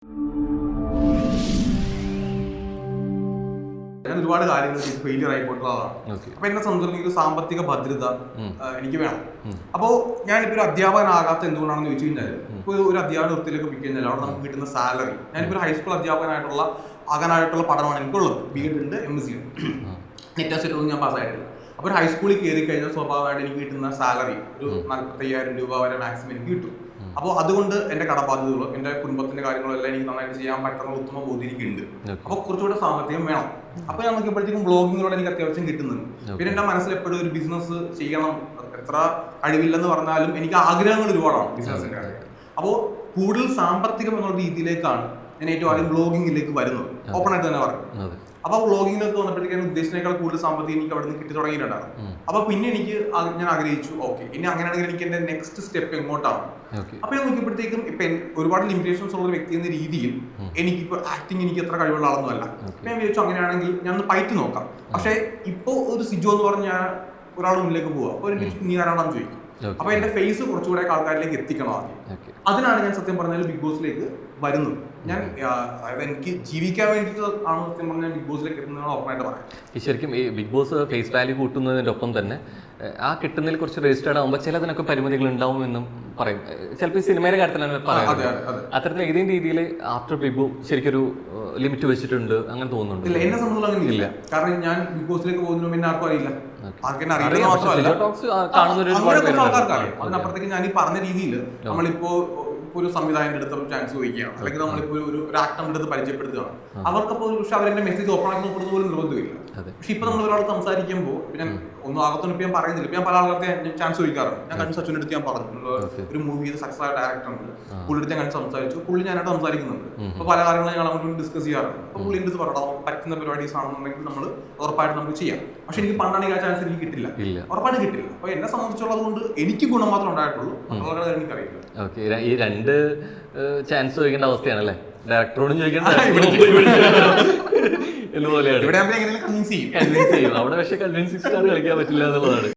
ഞാൻ ഒരുപാട് കാര്യങ്ങൾ ഫെയിലിയർ ആയിപ്പോയിട്ടുള്ളതാണ്. അപ്പൊ എന്നെ സംബന്ധിച്ചിടത്തോളം ഒരു സാമ്പത്തിക ഭദ്രത എനിക്ക് വേണം. അപ്പോൾ ഞാനിപ്പോ ഒരു അധ്യാപകനാകാത്ത എന്തുകൊണ്ടാണെന്ന് ചോദിച്ചു കഴിഞ്ഞാൽ, ഇപ്പൊ ഒരു അധ്യാപന വൃത്തിയിലേക്ക് പോയി കഴിഞ്ഞാൽ അവിടെ നമുക്ക് കിട്ടുന്ന സാലറി, ഞാനിപ്പോ ഒരു ഹൈസ്കൂൾ ആകാനായിട്ടുള്ള പഠനമാണ് എനിക്കുള്ളത്. BEd ഉണ്ട്, MSc ഉണ്ട്, നെറ്റ് സെറ്റ് ഞാൻ പാസ്സായിട്ടില്ല. അപ്പൊ ഒരു ഹൈസ്കൂളിൽ കയറി കഴിഞ്ഞാൽ സ്വാഭാവികമായിട്ട് എനിക്ക് കിട്ടുന്ന സാലറി ഒരു 45,000 രൂപ വരെ മാക്സിമം എനിക്ക് കിട്ടും. അപ്പോൾ അതുകൊണ്ട് എന്റെ കടബാധ്യതകളും എന്റെ കുടുംബത്തിന്റെ കാര്യങ്ങളും എല്ലാം എനിക്ക് നന്നായിട്ട് ചെയ്യാൻ പറ്റുന്ന ഉത്തമ ബോധ്യം എനിക്കുണ്ട്. അപ്പൊ കുറച്ചുകൂടെ സാമ്പത്തികം വേണം. അപ്പൊ ഞാൻ നോക്കിയപ്പോഴത്തേക്കും ബ്ലോഗിങ്ങിലൂടെ എനിക്ക് അത്യാവശ്യം കിട്ടുന്നുണ്ട്. പിന്നെ എന്റെ മനസ്സിൽ എപ്പോഴും ഒരു ബിസിനസ് ചെയ്യണം, എത്ര കഴിവില്ലെന്ന് പറഞ്ഞാലും എനിക്ക് ആഗ്രഹങ്ങൾ ഒരുപാടാണ് ബിസിനസിന്റെ കാര്യം. അപ്പോൾ കൂടുതൽ സാമ്പത്തികം എന്നുള്ള രീതിയിലേക്കാണ് ഞാൻ ഏറ്റവും ആദ്യം ബ്ലോഗിങ്ങിലേക്ക് വരുന്നത്. ഓപ്പൺ ആയിട്ട് തന്നെ പറഞ്ഞു. അപ്പൊ വ്ളോഗിങ്ങിലൊക്കെ വന്നപ്പോഴത്തേക്കും ഉദ്ദേശിച്ചതിനേക്കാൾ കൂടുതൽ സാമ്പത്തികം എനിക്ക് അവിടെ നിന്ന് കിട്ടി തുടങ്ങിയിട്ടുണ്ടായിരുന്നു. അപ്പൊ പിന്നെ ഞാൻ ആഗ്രഹിച്ചു, ഓക്കെ ഇനി അങ്ങനെയാണെങ്കിൽ എനിക്ക് എന്റെ നെക്സ്റ്റ് സ്റ്റെപ്പ് എങ്ങോട്ടാണ്. അപ്പൊ ഞാൻ നോക്കിയപ്പോഴത്തേക്കും ഇപ്പൊ ഒരുപാട് ലിമിറ്റേഷൻസ് ഉള്ള വ്യക്തി എന്ന രീതിയിൽ എനിക്കിപ്പോ ആക്ടിങ് എനിക്ക് എത്ര കഴിവുള്ള ആളൊന്നും അല്ല. ഞാൻ വിചാരിച്ചു അങ്ങനെയാണെങ്കിൽ ഞാൻ ഒന്ന് പയറ്റി നോക്കാം. പക്ഷെ ഇപ്പൊ ഒരു സിജോ എന്ന് പറഞ്ഞ ഒരാൾ മുന്നിലേക്ക് പോവാ, അപ്പൊ നീ ആരാണെന്ന് ചോദിക്കും. അപ്പൊ എന്റെ ഫേസ് കുറച്ചുകൂടെ ആൾക്കാരിലേക്ക് എത്തിക്കണം ആദ്യം. അതിനാണ് ഞാൻ സത്യം പറഞ്ഞാൽ ബിഗ് ബോസിലേക്ക് വരുന്നത്. ഞാൻ അതായത് എനിക്ക് ജീവിക്കാൻ വേണ്ടിയിട്ട് ആണ് സത്യം പറഞ്ഞാൽ ബിഗ് ബോസിലേക്ക് എത്തുന്നതാണ് ഓപ്പണായിട്ട് പറയാം. ശരിക്കും ഈ ബിഗ് ബോസ് ഫേസ് വാല്യൂ കൂട്ടുന്നതിൻ്റെ ഒപ്പം തന്നെ ആ കിട്ടുന്നതിൽ കുറച്ച് രജിസ്റ്റേർഡ് ആകുമ്പോൾ ചിലതിനൊക്കെ പരിമിതികൾ ഉണ്ടാവുമെന്നും പറയും. ചിലപ്പോൾ ഈ സിനിമയുടെ കാര്യത്തിലാണ് പറയുന്നത്. അത്തരത്തിൽ ഏതെങ്കിലും രീതിയിൽ ആഫ്റ്റർ ബിഗ് ബോസ് ശരിക്കൊരു ലിമിറ്റ് വെച്ചിട്ടുണ്ട് അങ്ങനെ തോന്നുന്നുണ്ട്? ഇല്ല, എന്നെ സംബന്ധിച്ചിടത്തോളം അങ്ങനെ ഇല്ല. കാരണം ഞാൻ ബിഗ് ബോസിലേക്ക് പോകുന്നതിന് പിന്നെ ആർക്കും അറിയില്ല. അതിനപ്പുറത്തേക്ക് ഞാൻ ഈ പറഞ്ഞ രീതിയിൽ നമ്മളിപ്പോ ഒരു സംവിധായകന്റെ അടുത്ത് ചാൻസ് ചോദിക്കുകയാണ്, അല്ലെങ്കിൽ നമ്മളിപ്പോ ഒരു ആക്ടറിന്റെ അടുത്ത് പരിചയപ്പെടുത്തുകയാണ്. അവർക്കപ്പോൾ പക്ഷെ അവരെന്റെ മെസ്സേജ് ഓപ്പൺ ആക്കി നോക്കുന്നത് പോലും നിർബന്ധമില്ല. പക്ഷെ ഇപ്പൊ നമ്മൾ ഒരാൾ സംസാരിക്കുമ്പോൾ ഞാൻ ഒന്നും ആകത്തൊന്നും ഇപ്പൊ ഞാൻ പറയുന്നില്ല. ഇപ്പൊ ഞാൻ പല ആൾക്കാർക്ക് ഞാൻ ചാൻസ് ചോദിക്കാറുണ്ട്. ഞാൻ കഴിഞ്ഞ സച്ചിന്റെ അടുത്ത് ഞാൻ പറഞ്ഞു, ഒരു മൂവി സക്സസ് ആയ ഡയറക്ടർ ഉണ്ട്, പുള്ളിയുടെ ഞാൻ സംസാരിച്ചു, പുള്ളി ഞാനായിട്ട് സംസാരിക്കുന്നുണ്ട്. അപ്പൊ പല കാര്യങ്ങളും ഞങ്ങൾ അങ്ങോട്ട് ഡിസ്കസ് ചെയ്യാറുണ്ട്. അപ്പൊ പുള്ളിന്റെ അടുത്ത് പറയണം, പറ്റുന്ന പരിപാടീസ് ആണെന്നുണ്ടെങ്കിൽ നമ്മൾ ഉറപ്പായിട്ട് നമുക്ക് ചെയ്യാം. പക്ഷെ എനിക്ക് പണ്ടാണെങ്കിൽ ആ ചാൻസ് എനിക്ക് കിട്ടില്ല, ഉറപ്പായിട്ട് കിട്ടില്ല. അപ്പൊ എന്നെ സംബന്ധിച്ചുള്ളത് കൊണ്ട് എനിക്ക് ഗുണം മാത്രമേ ഉണ്ടായിട്ടുള്ളൂ, മറ്റുള്ളവരുടെ എനിക്കറിയില്ല. ഈ രണ്ട് ചാൻസ് ചോദിക്കേണ്ട അവസ്ഥയാണല്ലേ, ഡയറക്ടറോടും ചോദിക്കേണ്ട എന്നുപോലെയാണ്. ഇവിടെ കൺവിൻസ് ചെയ്യും. അവിടെ പക്ഷെ കൺവിൻസിംഗ് കളിക്കാൻ പറ്റില്ല എന്നുള്ളതാണ്.